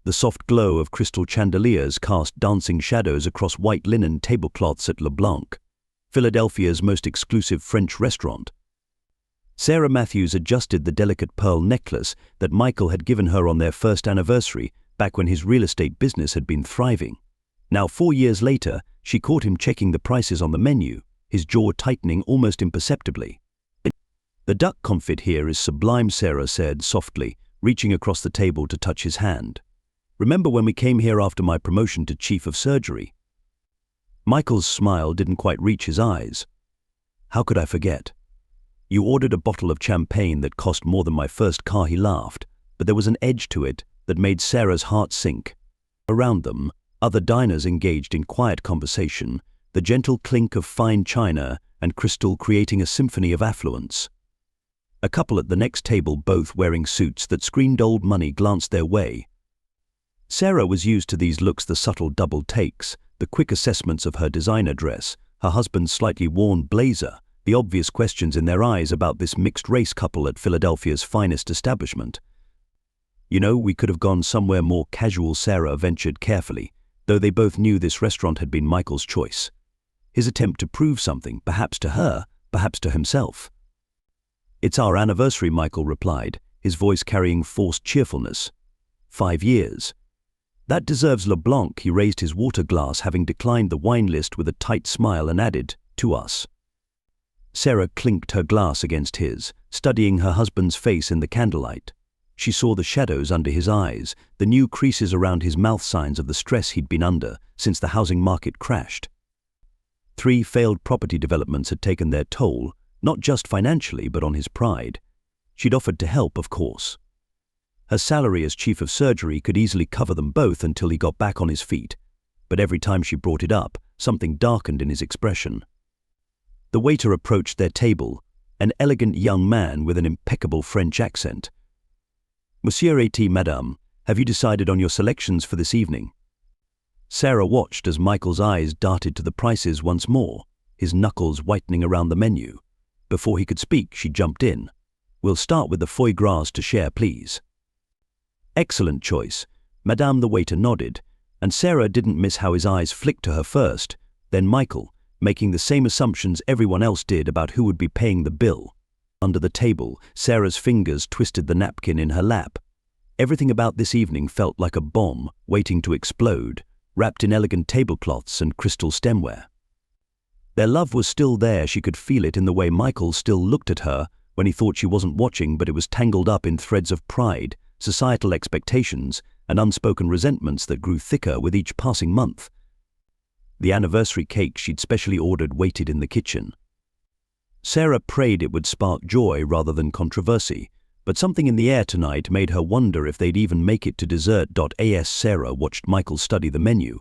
The soft glow of crystal chandeliers cast dancing shadows across white linen tablecloths at LeBlanc, Philadelphia's most exclusive French restaurant. Sarah Matthews adjusted the delicate pearl necklace that Michael had given her on their first anniversary, back when his real estate business had been thriving. Now, 4 years later, she caught him checking the prices on the menu, his jaw tightening almost imperceptibly. "The duck confit here is sublime," Sarah said softly, reaching across the table to touch his hand. "Remember when we came here after my promotion to chief of surgery?" Michael's smile didn't quite reach his eyes. "How could I forget? You ordered a bottle of champagne that cost more than my first car," he laughed, but there was an edge to it that made Sarah's heart sink. Around them, other diners engaged in quiet conversation, the gentle clink of fine china and crystal creating a symphony of affluence. A couple at the next table, both wearing suits that screamed old money, glanced their way. Sarah was used to these looks, the subtle double takes, the quick assessments of her designer dress, her husband's slightly worn blazer, the obvious questions in their eyes about this mixed-race couple at Philadelphia's finest establishment. "You know, we could have gone somewhere more casual," Sarah ventured carefully, though they both knew this restaurant had been Michael's choice. His attempt to prove something, perhaps to her, perhaps to himself. "It's our anniversary," Michael replied, his voice carrying forced cheerfulness. 5 years. "That deserves LeBlanc." He raised his water glass, having declined the wine list, with a tight smile, and added, "To us." Sarah clinked her glass against his, studying her husband's face in the candlelight. She saw the shadows under his eyes, the new creases around his mouth, signs of the stress he'd been under since the housing market crashed. 3 failed property developments had taken their toll, not just financially but on his pride. She'd offered to help, of course. Her salary as chief of surgery could easily cover them both until he got back on his feet, but every time she brought it up, something darkened in his expression. The waiter approached their table, an elegant young man with an impeccable French accent. "Monsieur et Madame, have you decided on your selections for this evening?" Sarah watched as Michael's eyes darted to the prices once more, his knuckles whitening around the menu. Before he could speak, she jumped in. "We'll start with the foie gras to share, please." "Excellent choice." Madame the waiter nodded, and Sarah didn't miss how his eyes flicked to her first, then Michael, making the same assumptions everyone else did about who would be paying the bill. Under the table, Sarah's fingers twisted the napkin in her lap. Everything about this evening felt like a bomb waiting to explode, wrapped in elegant tablecloths and crystal stemware. Their love was still there. She could feel it in the way Michael still looked at her when he thought she wasn't watching, but it was tangled up in threads of pride, societal expectations, and unspoken resentments that grew thicker with each passing month. The anniversary cake she'd specially ordered waited in the kitchen. Sarah prayed it would spark joy rather than controversy, but something in the air tonight made her wonder if they'd even make it to dessert. As Sarah watched Michael study the menu,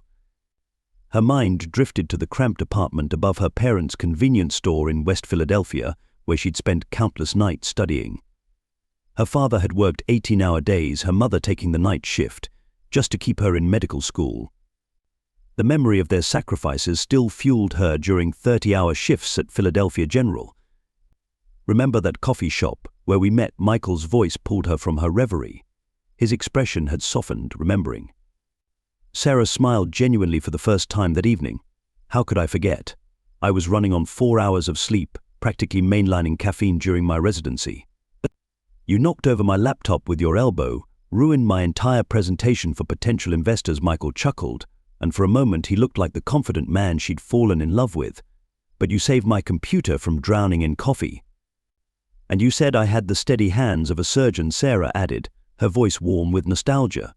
her mind drifted to the cramped apartment above her parents' convenience store in West Philadelphia, where she'd spent countless nights studying. Her father had worked 18-hour days, her mother taking the night shift, just to keep her in medical school. The memory of their sacrifices still fueled her during 30-hour shifts at Philadelphia General. "Remember that coffee shop where we met?" Michael's voice pulled her from her reverie. His expression had softened, remembering. Sarah smiled genuinely for the first time that evening. "How could I forget? I was running on 4 hours of sleep, practically mainlining caffeine during my residency. You knocked over my laptop with your elbow, ruined my entire presentation for potential investors." Michael chuckled, and for a moment he looked like the confident man she'd fallen in love with. "But you saved my computer from drowning in coffee." "And you said I had the steady hands of a surgeon," Sarah added, her voice warm with nostalgia.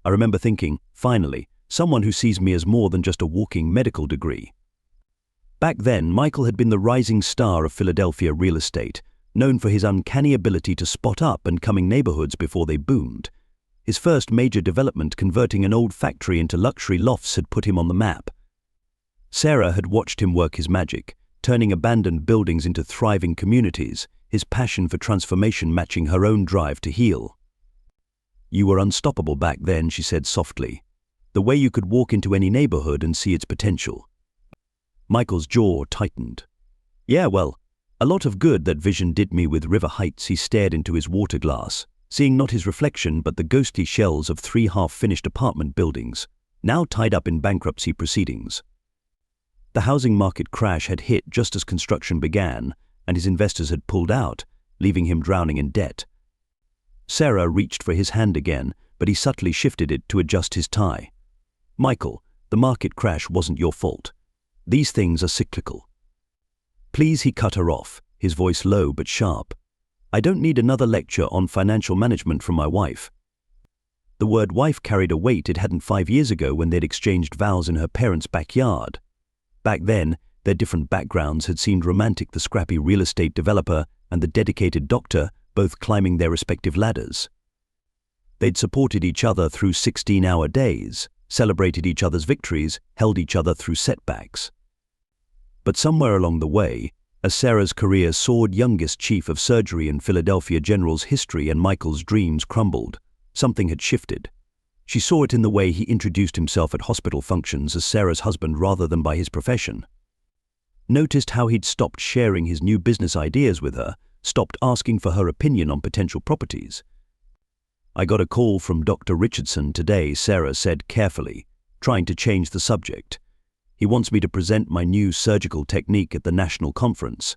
"I remember thinking, finally, someone who sees me as more than just a walking medical degree." Back then, Michael had been the rising star of Philadelphia real estate, known for his uncanny ability to spot up and coming neighborhoods before they boomed. His first major development, converting an old factory into luxury lofts, had put him on the map. Sarah had watched him work his magic, turning abandoned buildings into thriving communities, his passion for transformation matching her own drive to heal. "You were unstoppable back then," she said softly. "The way you could walk into any neighborhood and see its potential." Michael's jaw tightened. "Yeah, well, a lot of good that vision did me with River Heights." He stared into his water glass. seeing not his reflection but the ghostly shells of 3 half-finished apartment buildings, now tied up in bankruptcy proceedings. The housing market crash had hit just as construction began, and his investors had pulled out, leaving him drowning in debt. Sarah reached for his hand again, but he subtly shifted it to adjust his tie. "Michael, the market crash wasn't your fault. These things are cyclical." "Please," he cut her off, his voice low but sharp. "I don't need another lecture on financial management from my wife." The word wife carried a weight it hadn't 5 years ago when they'd exchanged vows in her parents' backyard. Back then, their different backgrounds had seemed romantic, the scrappy real estate developer and the dedicated doctor both climbing their respective ladders. They'd supported each other through 16-hour days, celebrated each other's victories, held each other through setbacks. But somewhere along the way, as Sarah's career soared, youngest chief of surgery in Philadelphia General's history and Michael's dreams crumbled, something had shifted. She saw it in the way he introduced himself at hospital functions as Sarah's husband rather than by his profession. Noticed how he'd stopped sharing his new business ideas with her, stopped asking for her opinion on potential properties. "I got a call from Dr. Richardson today," Sarah said carefully, trying to change the subject. "He wants me to present my new surgical technique at the national conference."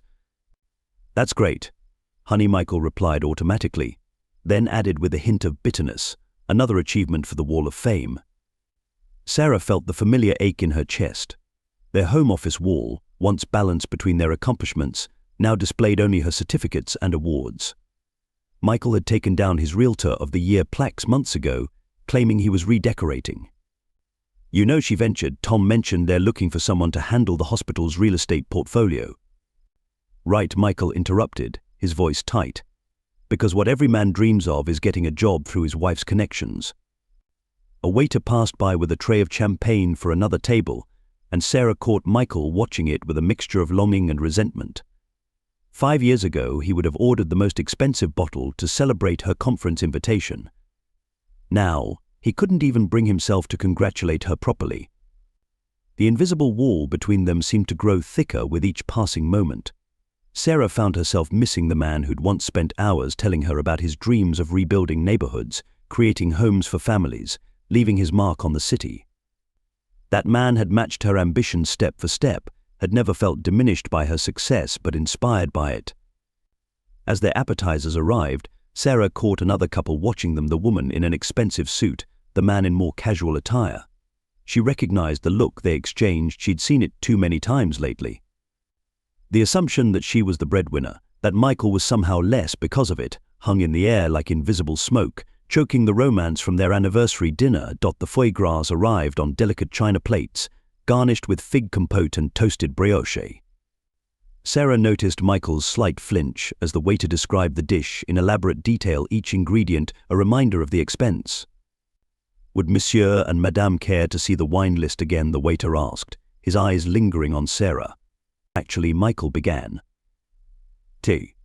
"That's great," honey, Michael replied automatically, then added with a hint of bitterness, "another achievement for the Wall of Fame." Sarah felt the familiar ache in her chest. Their home office wall, once balanced between their accomplishments, now displayed only her certificates and awards. Michael had taken down his Realtor of the Year plaques months ago, claiming he was redecorating. "You know," she ventured, "Tom mentioned they're looking for someone to handle the hospital's real estate portfolio." "Right," Michael interrupted, his voice tight. "Because what every man dreams of is getting a job through his wife's connections." A waiter passed by with a tray of champagne for another table, and Sarah caught Michael watching it with a mixture of longing and resentment. 5 years ago, he would have ordered the most expensive bottle to celebrate her conference invitation. Now, he couldn't even bring himself to congratulate her properly. The invisible wall between them seemed to grow thicker with each passing moment. Sarah found herself missing the man who'd once spent hours telling her about his dreams of rebuilding neighborhoods, creating homes for families, leaving his mark on the city. That man had matched her ambition step for step, had never felt diminished by her success but inspired by it. As their appetizers arrived, Sarah caught another couple watching them, the woman in an expensive suit, the man in more casual attire. She recognized the look they exchanged. She'd seen it too many times lately. The assumption that she was the breadwinner, that Michael was somehow less because of it, hung in the air like invisible smoke, choking the romance from their anniversary dinner. The foie gras arrived on delicate china plates, garnished with fig compote and toasted brioche. Sarah noticed Michael's slight flinch as the waiter described the dish in elaborate detail, each ingredient a reminder of the expense. "Would Monsieur and Madame care to see the wine list again?" the waiter asked, his eyes lingering on Sarah. "Actually," Michael began. "Tea."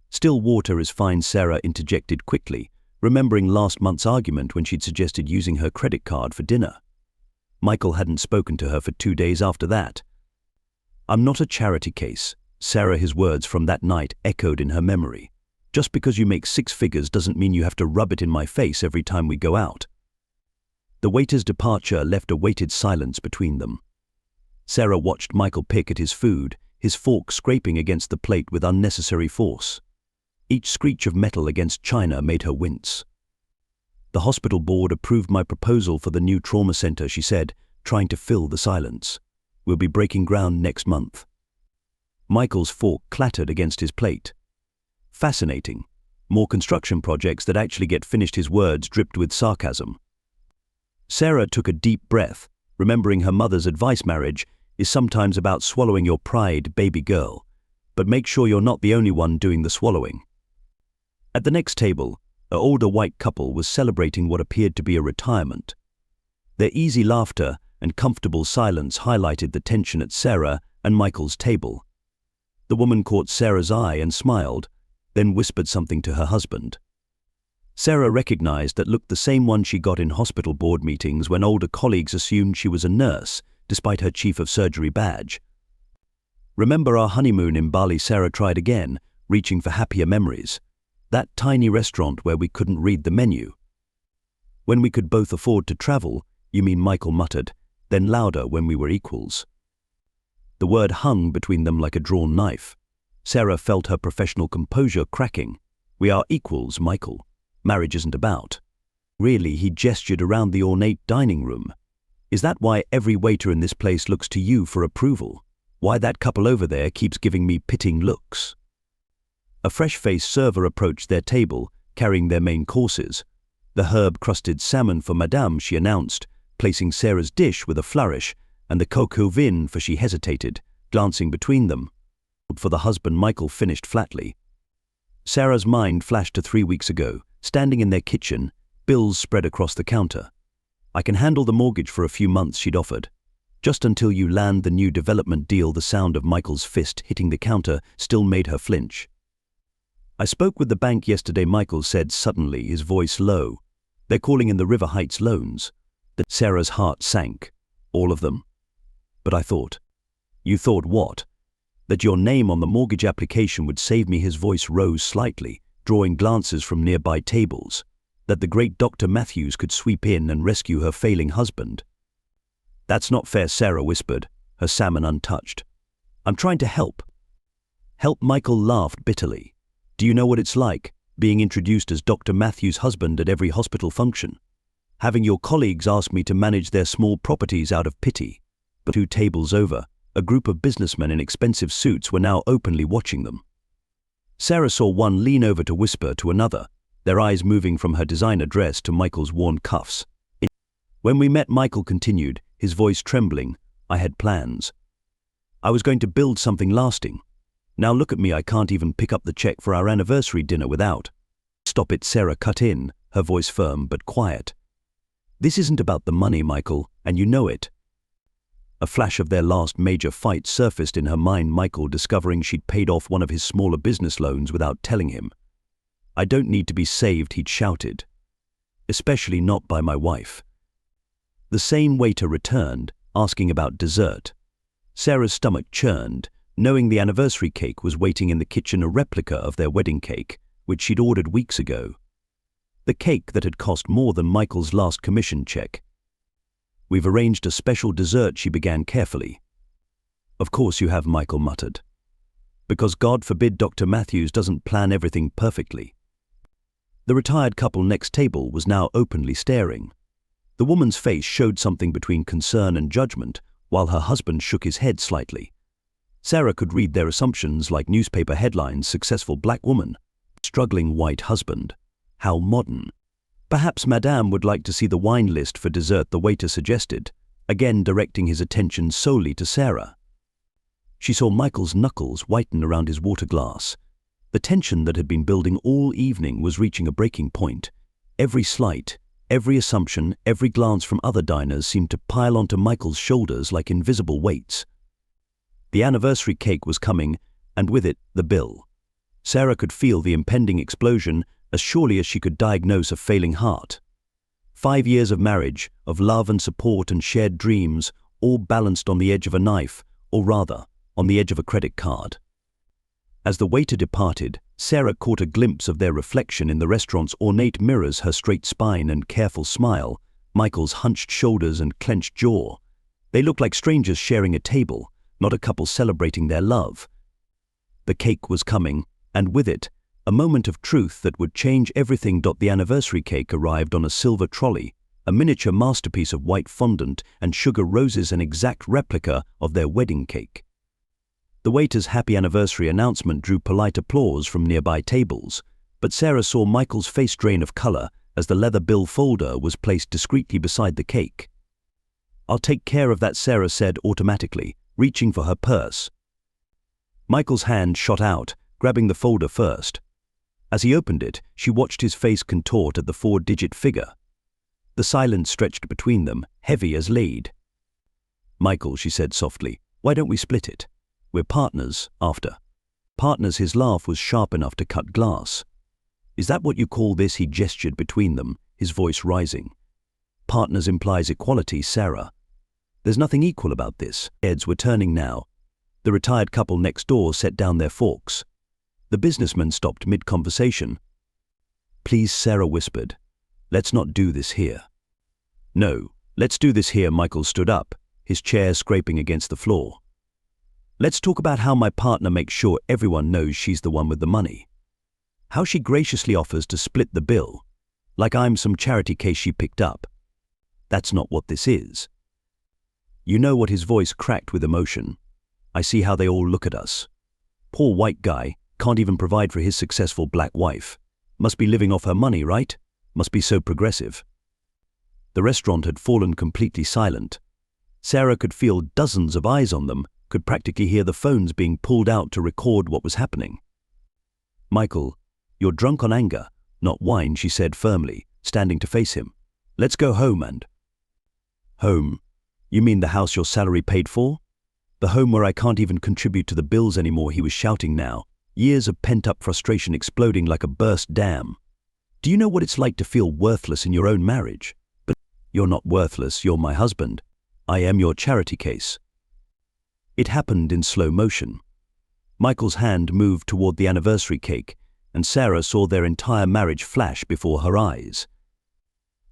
"Still water is fine," Sarah interjected quickly, remembering last month's argument when she'd suggested using her credit card for dinner. Michael hadn't spoken to her for 2 days after that. "I'm not a charity case," Sarah, his words from that night echoed in her memory. "Just because you make 6 figures doesn't mean you have to rub it in my face every time we go out." The waiter's departure left a weighted silence between them. Sarah watched Michael pick at his food, his fork scraping against the plate with unnecessary force. Each screech of metal against china made her wince. "The hospital board approved my proposal for the new trauma center," she said, trying to fill the silence. "We'll be breaking ground next month." Michael's fork clattered against his plate. "Fascinating. More construction projects that actually get finished," his words dripped with sarcasm. Sarah took a deep breath, remembering her mother's advice: marriage is sometimes about swallowing your pride, baby girl, but make sure you're not the only one doing the swallowing. At the next table, an older white couple was celebrating what appeared to be a retirement. Their easy laughter and comfortable silence highlighted the tension at Sarah and Michael's table. The woman caught Sarah's eye and smiled, then whispered something to her husband. Sarah recognized that looked the same one she got in hospital board meetings when older colleagues assumed she was a nurse, despite her chief of surgery badge. "Remember our honeymoon in Bali?" Sarah tried again, reaching for happier memories. That tiny restaurant where we couldn't read the menu. When we could both afford to travel, you mean, Michael muttered, then louder, when we were equals. The word hung between them like a drawn knife. Sarah felt her professional composure cracking. We are equals, Michael. Marriage isn't about. Really, he gestured around the ornate dining room. Is that why every waiter in this place looks to you for approval? Why that couple over there keeps giving me pitying looks? A fresh-faced server approached their table, carrying their main courses. The herb-crusted salmon for Madame, she announced, placing Sarah's dish with a flourish, and the coq au vin, for she hesitated, glancing between them. For the husband, Michael finished flatly. Sarah's mind flashed to 3 weeks ago, standing in their kitchen, bills spread across the counter. I can handle the mortgage for a few months, she'd offered. Just until you land the new development deal. The sound of Michael's fist hitting the counter still made her flinch. I spoke with the bank yesterday, Michael said suddenly, his voice low. They're calling in the River Heights loans. Sarah's heart sank. All of them. But I thought. You thought what? That your name on the mortgage application would save me. His voice rose slightly, drawing glances from nearby tables. That the great Dr. Matthews could sweep in and rescue her failing husband. That's not fair, Sarah whispered, her salmon untouched. I'm trying to help. Help? Michael laughed bitterly. Do you know what it's like, being introduced as Dr. Matthews' husband at every hospital function? Having your colleagues ask me to manage their small properties out of pity. But 2 tables over, a group of businessmen in expensive suits were now openly watching them. Sarah saw one lean over to whisper to another, their eyes moving from her designer dress to Michael's worn cuffs. When we met, Michael continued, his voice trembling, I had plans. I was going to build something lasting. Now look at me, I can't even pick up the check for our anniversary dinner without. Stop it, Sarah cut in, her voice firm but quiet. This isn't about the money, Michael, and you know it. A flash of their last major fight surfaced in her mind, Michael discovering she'd paid off one of his smaller business loans without telling him. I don't need to be saved, he'd shouted. Especially not by my wife. The same waiter returned, asking about dessert. Sarah's stomach churned, knowing the anniversary cake was waiting in the kitchen, a replica of their wedding cake, which she'd ordered weeks ago. The cake that had cost more than Michael's last commission check. We've arranged a special dessert, she began carefully. Of course you have, Michael muttered. Because God forbid Dr. Matthews doesn't plan everything perfectly. The retired couple next table was now openly staring. The woman's face showed something between concern and judgment, while her husband shook his head slightly. Sarah could read their assumptions like newspaper headlines: successful black woman, struggling white husband. How modern. Perhaps Madame would like to see the wine list for dessert, the waiter suggested, again directing his attention solely to Sarah. She saw Michael's knuckles whiten around his water glass. The tension that had been building all evening was reaching a breaking point. Every slight, every assumption, every glance from other diners seemed to pile onto Michael's shoulders like invisible weights. The anniversary cake was coming, and with it, the bill. Sarah could feel the impending explosion as surely as she could diagnose a failing heart. 5 years of marriage, of love and support and shared dreams, all balanced on the edge of a knife, or rather, on the edge of a credit card. As the waiter departed, Sarah caught a glimpse of their reflection in the restaurant's ornate mirrors, her straight spine and careful smile, Michael's hunched shoulders and clenched jaw. They looked like strangers sharing a table, not a couple celebrating their love. The cake was coming, and with it, a moment of truth that would change everything. The anniversary cake arrived on a silver trolley, a miniature masterpiece of white fondant and sugar roses, an exact replica of their wedding cake. The waiter's happy anniversary announcement drew polite applause from nearby tables, but Sarah saw Michael's face drain of color as the leather bill folder was placed discreetly beside the cake. I'll take care of that, Sarah said automatically, reaching for her purse. Michael's hand shot out, grabbing the folder first. As he opened it, she watched his face contort at the 4-digit figure. The silence stretched between them, heavy as lead. Michael, she said softly, why don't we split it? We're partners, after. Partners. His laugh was sharp enough to cut glass. Is that what you call this? He gestured between them, his voice rising. Partners implies equality, Sarah. There's nothing equal about this. Heads were turning now. The retired couple next door set down their forks. The businessman stopped mid-conversation. Please, Sarah whispered. Let's not do this here. No, let's do this here. Michael stood up, his chair scraping against the floor. Let's talk about how my partner makes sure everyone knows she's the one with the money. How she graciously offers to split the bill, like I'm some charity case she picked up. That's not what this is. You know what? His voice cracked with emotion. I see how they all look at us. Poor white guy, can't even provide for his successful black wife. Must be living off her money, right? Must be so progressive. The restaurant had fallen completely silent. Sarah could feel dozens of eyes on them, could practically hear the phones being pulled out to record what was happening. Michael, you're drunk on anger, not wine, she said firmly, standing to face him. Let's go home and… Home? You mean the house your salary paid for? The home where I can't even contribute to the bills anymore, he was shouting now, years of pent-up frustration exploding like a burst dam. Do you know what it's like to feel worthless in your own marriage? But you're not worthless, you're my husband. I am your charity case. It happened in slow motion. Michael's hand moved toward the anniversary cake, and Sarah saw their entire marriage flash before her eyes.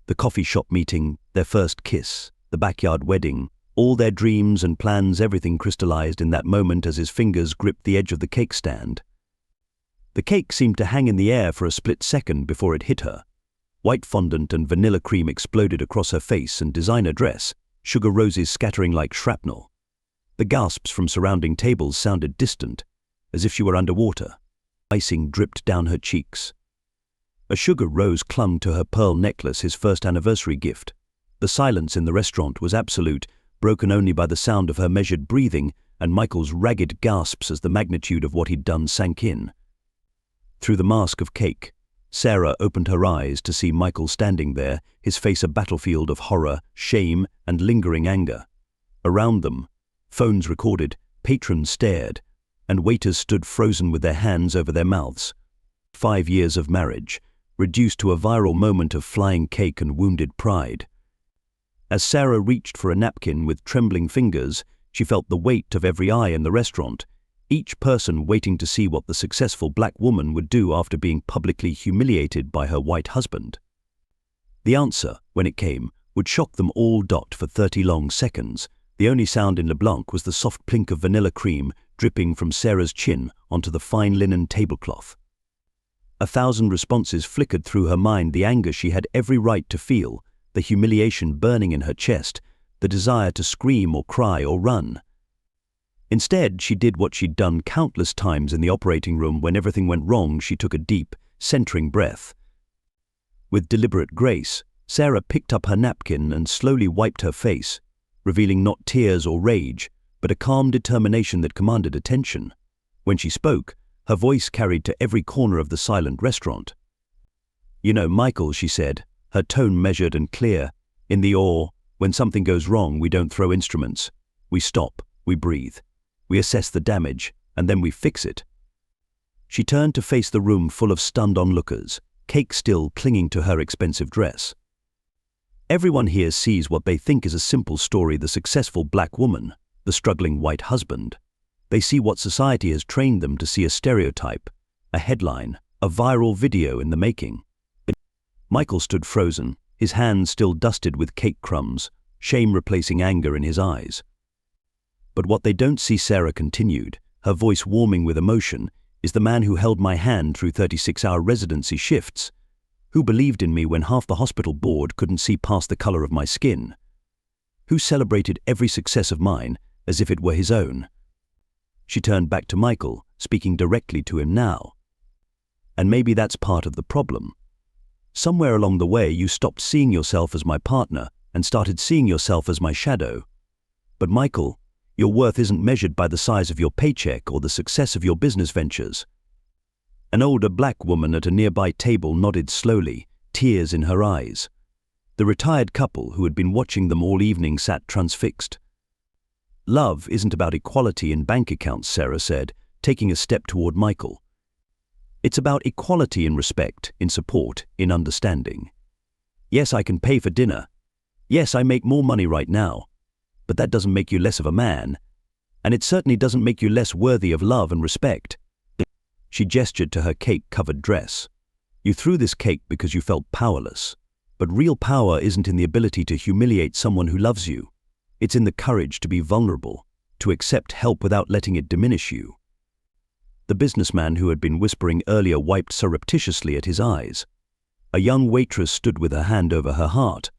The coffee shop meeting, their first kiss, the backyard wedding, all their dreams and plans, everything crystallized in that moment as his fingers gripped the edge of the cake stand. The cake seemed to hang in the air for a split second before it hit her. White fondant and vanilla cream exploded across her face and designer dress, sugar roses scattering like shrapnel. The gasps from surrounding tables sounded distant, as if she were underwater. Icing dripped down her cheeks. A sugar rose clung to her pearl necklace, his first anniversary gift. The silence in the restaurant was absolute, broken only by the sound of her measured breathing and Michael's ragged gasps as the magnitude of what he'd done sank in. Through the mask of cake, Sarah opened her eyes to see Michael standing there, his face a battlefield of horror, shame, and lingering anger. Around them, phones recorded, patrons stared, and waiters stood frozen with their hands over their mouths. 5 years of marriage, reduced to a viral moment of flying cake and wounded pride. As Sarah reached for a napkin with trembling fingers, she felt the weight of every eye in the restaurant, each person waiting to see what the successful black woman would do after being publicly humiliated by her white husband. The answer, when it came, would shock them all. For 30 long seconds, the only sound in LeBlanc was the soft plink of vanilla cream dripping from Sarah's chin onto the fine linen tablecloth. 1,000 responses flickered through her mind, the anger she had every right to feel, the humiliation burning in her chest, the desire to scream or cry or run. Instead, she did what she'd done countless times in the operating room when everything went wrong. She took a deep, centering breath. With deliberate grace, Sarah picked up her napkin and slowly wiped her face, revealing not tears or rage, but a calm determination that commanded attention. When she spoke, her voice carried to every corner of the silent restaurant. You know, Michael, she said, her tone measured and clear, in the awe, when something goes wrong, we don't throw instruments. We stop, we breathe. We assess the damage, and then we fix it. She turned to face the room full of stunned onlookers, cake still clinging to her expensive dress. Everyone here sees what they think is a simple story: the successful black woman, the struggling white husband. They see what society has trained them to see: a stereotype, a headline, a viral video in the making. Michael stood frozen, his hands still dusted with cake crumbs, shame replacing anger in his eyes. But what they don't see, Sarah continued, her voice warming with emotion, is the man who held my hand through 36-hour residency shifts, who believed in me when half the hospital board couldn't see past the color of my skin, who celebrated every success of mine as if it were his own. She turned back to Michael, speaking directly to him now. And maybe that's part of the problem. Somewhere along the way you stopped seeing yourself as my partner and started seeing yourself as my shadow. But Michael, your worth isn't measured by the size of your paycheck or the success of your business ventures. An older black woman at a nearby table nodded slowly, tears in her eyes. The retired couple who had been watching them all evening sat transfixed. Love isn't about equality in bank accounts, Sarah said, taking a step toward Michael. It's about equality in respect, in support, in understanding. Yes, I can pay for dinner. Yes, I make more money right now. But that doesn't make you less of a man. And it certainly doesn't make you less worthy of love and respect. She gestured to her cake-covered dress. You threw this cake because you felt powerless. But real power isn't in the ability to humiliate someone who loves you. It's in the courage to be vulnerable, to accept help without letting it diminish you. The businessman who had been whispering earlier wiped surreptitiously at his eyes. A young waitress stood with her hand over her heart.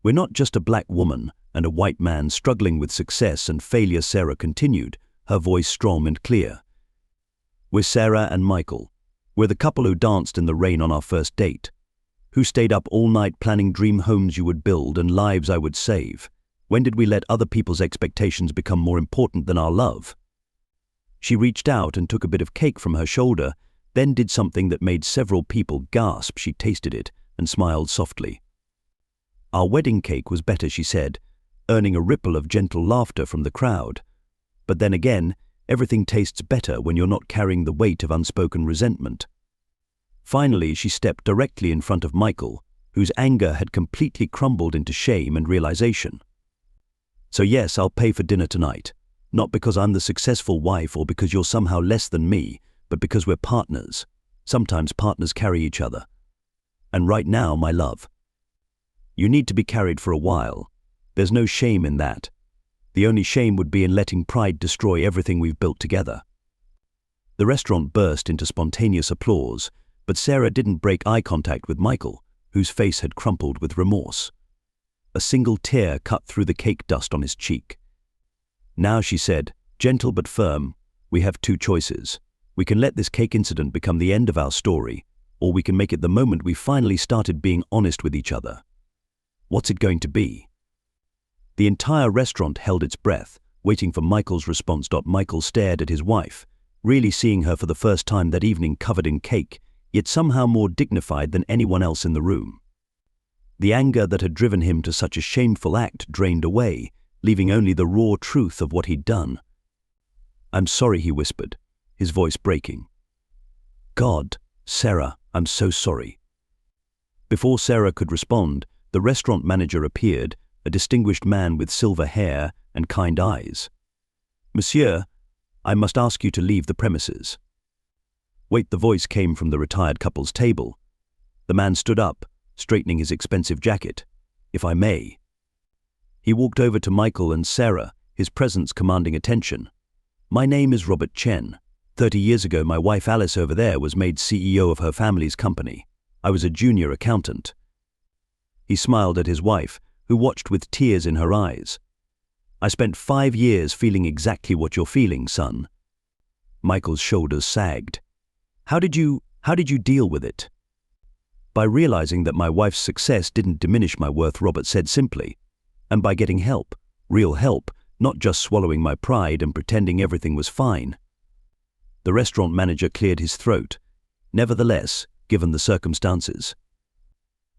We're not just a black woman and a white man struggling with success and failure, Sarah continued, her voice strong and clear. We're Sarah and Michael. We're the couple who danced in the rain on our first date, who stayed up all night planning dream homes you would build and lives I would save. When did we let other people's expectations become more important than our love? She reached out and took a bit of cake from her shoulder, then did something that made several people gasp. She tasted it and smiled softly. Our wedding cake was better, she said, earning a ripple of gentle laughter from the crowd. But then again, everything tastes better when you're not carrying the weight of unspoken resentment. Finally, she stepped directly in front of Michael, whose anger had completely crumbled into shame and realization. So yes, I'll pay for dinner tonight, not because I'm the successful wife or because you're somehow less than me, but because we're partners. Sometimes partners carry each other. And right now, my love, you need to be carried for a while. There's no shame in that. The only shame would be in letting pride destroy everything we've built together. The restaurant burst into spontaneous applause, but Sarah didn't break eye contact with Michael, whose face had crumpled with remorse. A single tear cut through the cake dust on his cheek. Now, she said, gentle but firm, we have two choices. We can let this cake incident become the end of our story, or we can make it the moment we finally started being honest with each other. What's it going to be? The entire restaurant held its breath, waiting for Michael's response. Michael stared at his wife, really seeing her for the first time that evening covered in cake, yet somehow more dignified than anyone else in the room. The anger that had driven him to such a shameful act drained away, leaving only the raw truth of what he'd done. I'm sorry, he whispered, his voice breaking. God, Sarah, I'm so sorry. Before Sarah could respond, the restaurant manager appeared, a distinguished man with silver hair and kind eyes. Monsieur, I must ask you to leave the premises. Wait, the voice came from the retired couple's table. The man stood up, straightening his expensive jacket. If I may. He walked over to Michael and Sarah, his presence commanding attention. My name is Robert Chen. 30 years ago, my wife Alice over there was made CEO of her family's company. I was a junior accountant. He smiled at his wife, who watched with tears in her eyes. I spent 5 years feeling exactly what you're feeling, son. Michael's shoulders sagged. How did you deal with it? By realizing that my wife's success didn't diminish my worth, Robert said simply. And by getting help, real help, not just swallowing my pride and pretending everything was fine. The restaurant manager cleared his throat. Nevertheless, given the circumstances.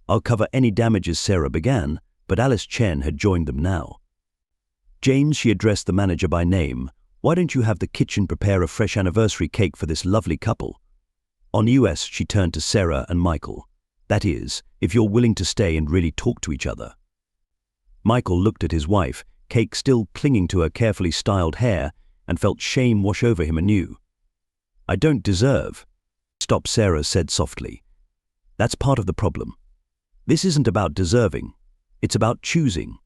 I'll cover any damages, Sarah began, but Alice Chen had joined them now. James, she addressed the manager by name, why don't you have the kitchen prepare a fresh anniversary cake for this lovely couple? On US, she turned to Sarah and Michael. That is, if you're willing to stay and really talk to each other. Michael looked at his wife, cake still clinging to her carefully styled hair, and felt shame wash over him anew. I don't deserve. Stop, Sarah said softly. That's part of the problem. This isn't about deserving. It's about choosing.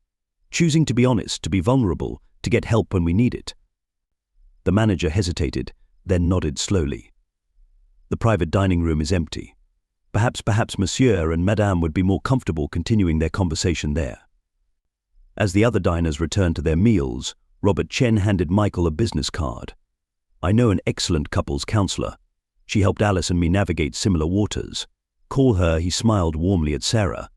Choosing to be honest, to be vulnerable, to get help when we need it. The manager hesitated, then nodded slowly. The private dining room is empty. Perhaps Monsieur and Madame would be more comfortable continuing their conversation there. As the other diners returned to their meals, Robert Chen handed Michael a business card. I know an excellent couples counselor. She helped Alice and me navigate similar waters. Call her, he smiled warmly at Sarah.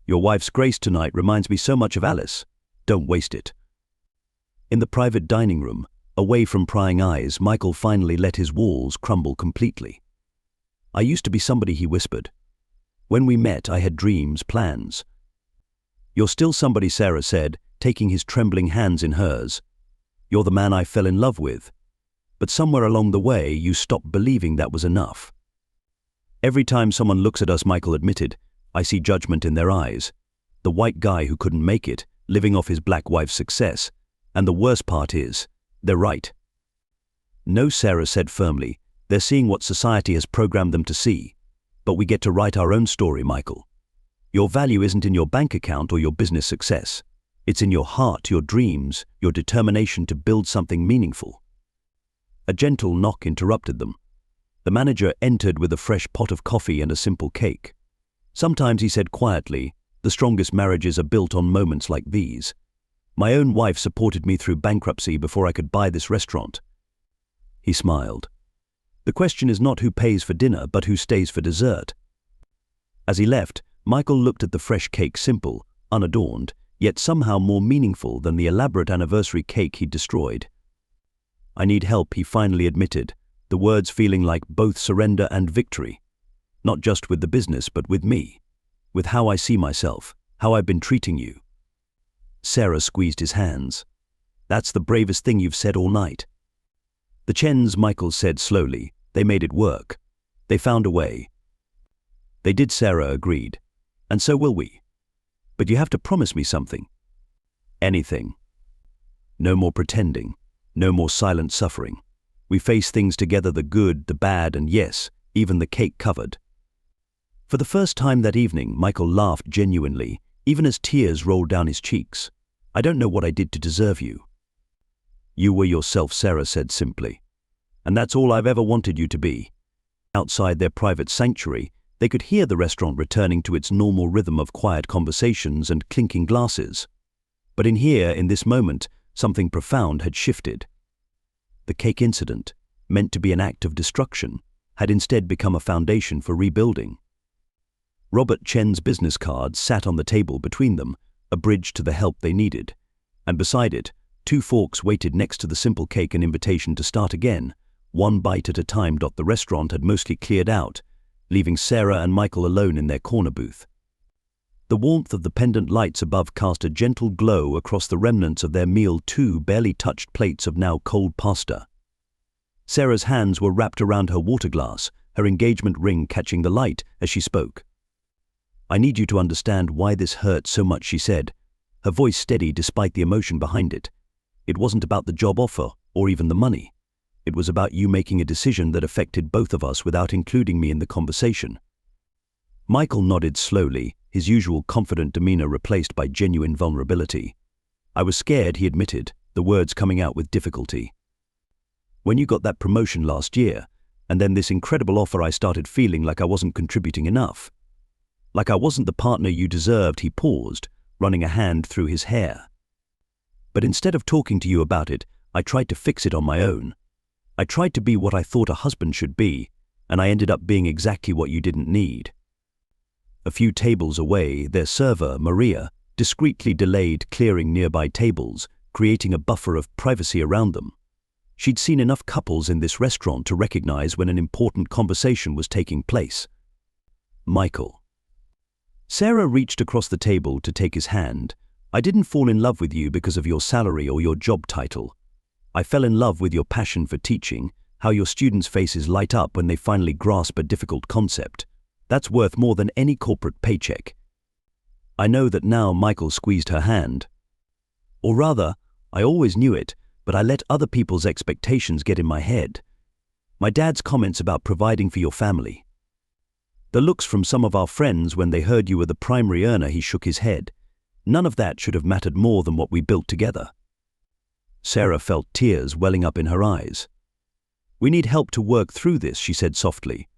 Your wife's grace tonight reminds me so much of Alice. Don't waste it. In the private dining room, away from prying eyes, Michael finally let his walls crumble completely. I used to be somebody, he whispered. When we met, I had dreams, plans. You're still somebody, Sarah said, taking his trembling hands in hers. You're the man I fell in love with. But somewhere along the way, you stopped believing that was enough. Every time someone looks at us, Michael admitted, I see judgment in their eyes. The white guy who couldn't make it, living off his black wife's success. And the worst part is, they're right. No, Sarah said firmly, they're seeing what society has programmed them to see. But we get to write our own story, Michael. Your value isn't in your bank account or your business success. It's in your heart, your dreams, your determination to build something meaningful. A gentle knock interrupted them. The manager entered with a fresh pot of coffee and a simple cake. Sometimes he said quietly, "The strongest marriages are built on moments like these. My own wife supported me through bankruptcy before I could buy this restaurant." He smiled. "The question is not who pays for dinner, but who stays for dessert." As he left, Michael looked at the fresh cake, simple, unadorned, yet somehow more meaningful than the elaborate anniversary cake he'd destroyed. "I need help," he finally admitted, the words feeling like both surrender and victory. "Not just with the business, but with me. With how I see myself, how I've been treating you." Sarah squeezed his hands. "That's the bravest thing you've said all night." "The Chens," Michael said slowly, "they made it work. They found a way." "They did," Sarah agreed. "And so will we. But you have to promise me something." "Anything." "No more pretending. No more silent suffering. We face things together, the good, the bad, and yes, even the cake covered." For the first time that evening, Michael laughed genuinely, even as tears rolled down his cheeks. "I don't know what I did to deserve you." "You were yourself," Sarah said simply. "And that's all I've ever wanted you to be." Outside their private sanctuary, they could hear the restaurant returning to its normal rhythm of quiet conversations and clinking glasses. But in here, in this moment, something profound had shifted. The cake incident, meant to be an act of destruction, had instead become a foundation for rebuilding. Robert Chen's business card sat on the table between them, a bridge to the help they needed. And beside it, 2 forks waited next to the simple cake, an invitation to start again, one bite at a time. The restaurant had mostly cleared out, leaving Sarah and Michael alone in their corner booth. The warmth of the pendant lights above cast a gentle glow across the remnants of their meal, 2 barely touched plates of now cold pasta. Sarah's hands were wrapped around her water glass, her engagement ring catching the light as she spoke. "I need you to understand why this hurts so much," she said, her voice steady despite the emotion behind it. "It wasn't about the job offer or even the money. It was about you making a decision that affected both of us without including me in the conversation." Michael nodded slowly, his usual confident demeanor replaced by genuine vulnerability. "I was scared," he admitted, the words coming out with difficulty. "When you got that promotion last year, and then this incredible offer, I started feeling like I wasn't contributing enough. Like I wasn't the partner you deserved." He paused, running a hand through his hair. "But instead of talking to you about it, I tried to fix it on my own. I tried to be what I thought a husband should be, and I ended up being exactly what you didn't need." A few tables away, their server, Maria, discreetly delayed clearing nearby tables, creating a buffer of privacy around them. She'd seen enough couples in this restaurant to recognize when an important conversation was taking place. "Michael." Sarah reached across the table to take his hand. "I didn't fall in love with you because of your salary or your job title. I fell in love with your passion for teaching, how your students' faces light up when they finally grasp a difficult concept. That's worth more than any corporate paycheck." "I know that now." Michael squeezed her hand. "Or rather, I always knew it, but I let other people's expectations get in my head. My dad's comments about providing for your family. The looks from some of our friends when they heard you were the primary earner." He shook his head. "None of that should have mattered more than what we built together." Sarah felt tears welling up in her eyes. "We need help to work through this," she said softly.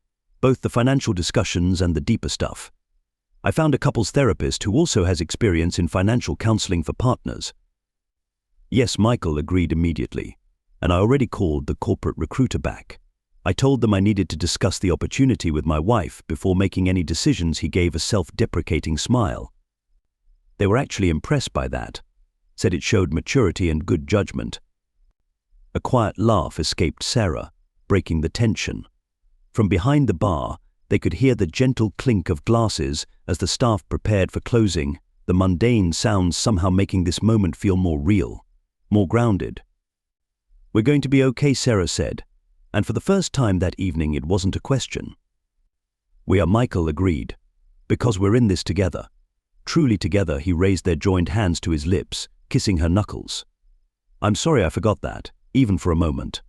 "Both the financial discussions and the deeper stuff. I found a couples therapist who also has experience in financial counseling for partners." "Yes," Michael agreed immediately. "And I already called the corporate recruiter back. I told them I needed to discuss the opportunity with my wife before making any decisions." He gave a self-deprecating smile. "They were actually impressed by that. Said it showed maturity and good judgment." A quiet laugh escaped Sarah, breaking the tension. From behind the bar, they could hear the gentle clink of glasses as the staff prepared for closing, the mundane sounds somehow making this moment feel more real, more grounded. "We're going to be okay," Sarah said, and for the first time that evening it wasn't a question. "We are," Michael agreed, "because we're in this together." Truly together. He raised their joined hands to his lips, kissing her knuckles. "I'm sorry I forgot that, even for a moment."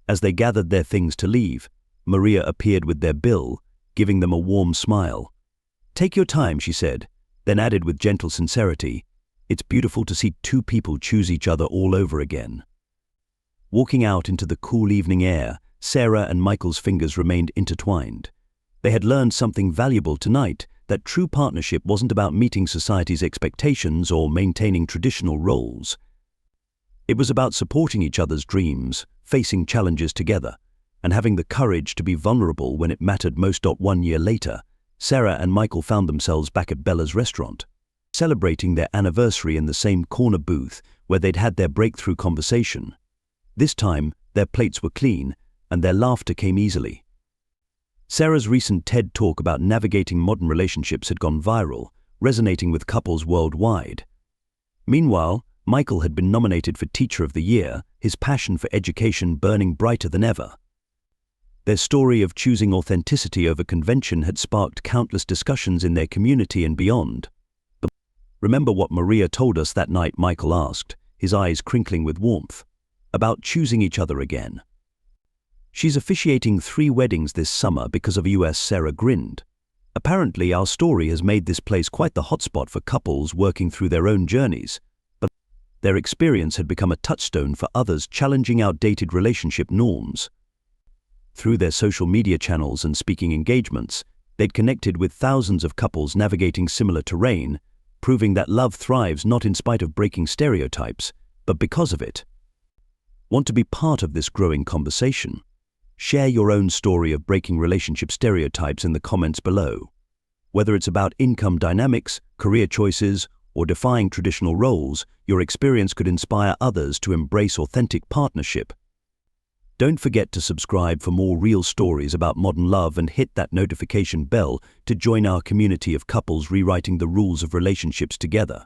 As they gathered their things to leave, Maria appeared with their bill, giving them a warm smile. "Take your time," she said, then added with gentle sincerity, "It's beautiful to see two people choose each other all over again." Walking out into the cool evening air, Sarah and Michael's fingers remained intertwined. They had learned something valuable tonight, that true partnership wasn't about meeting society's expectations or maintaining traditional roles. It was about supporting each other's dreams, facing challenges together, and having the courage to be vulnerable when it mattered most. 1 year later, Sarah and Michael found themselves back at Bella's restaurant, celebrating their anniversary in the same corner booth where they'd had their breakthrough conversation. This time, their plates were clean, and their laughter came easily. Sarah's recent TED Talk about navigating modern relationships had gone viral, resonating with couples worldwide. Meanwhile, Michael had been nominated for Teacher of the Year, his passion for education burning brighter than ever. Their story of choosing authenticity over convention had sparked countless discussions in their community and beyond. "But remember what Maria told us that night?" Michael asked, his eyes crinkling with warmth. "About choosing each other again." "She's officiating 3 weddings this summer because of US," Sarah grinned. "Apparently our story has made this place quite the hotspot for couples working through their own journeys, but their experience had become a touchstone for others challenging outdated relationship norms." Through their social media channels and speaking engagements, they'd connected with thousands of couples navigating similar terrain, proving that love thrives not in spite of breaking stereotypes, but because of it. Want to be part of this growing conversation? Share your own story of breaking relationship stereotypes in the comments below. Whether it's about income dynamics, career choices, or defying traditional roles, your experience could inspire others to embrace authentic partnership. Don't forget to subscribe for more real stories about modern love and hit that notification bell to join our community of couples rewriting the rules of relationships together.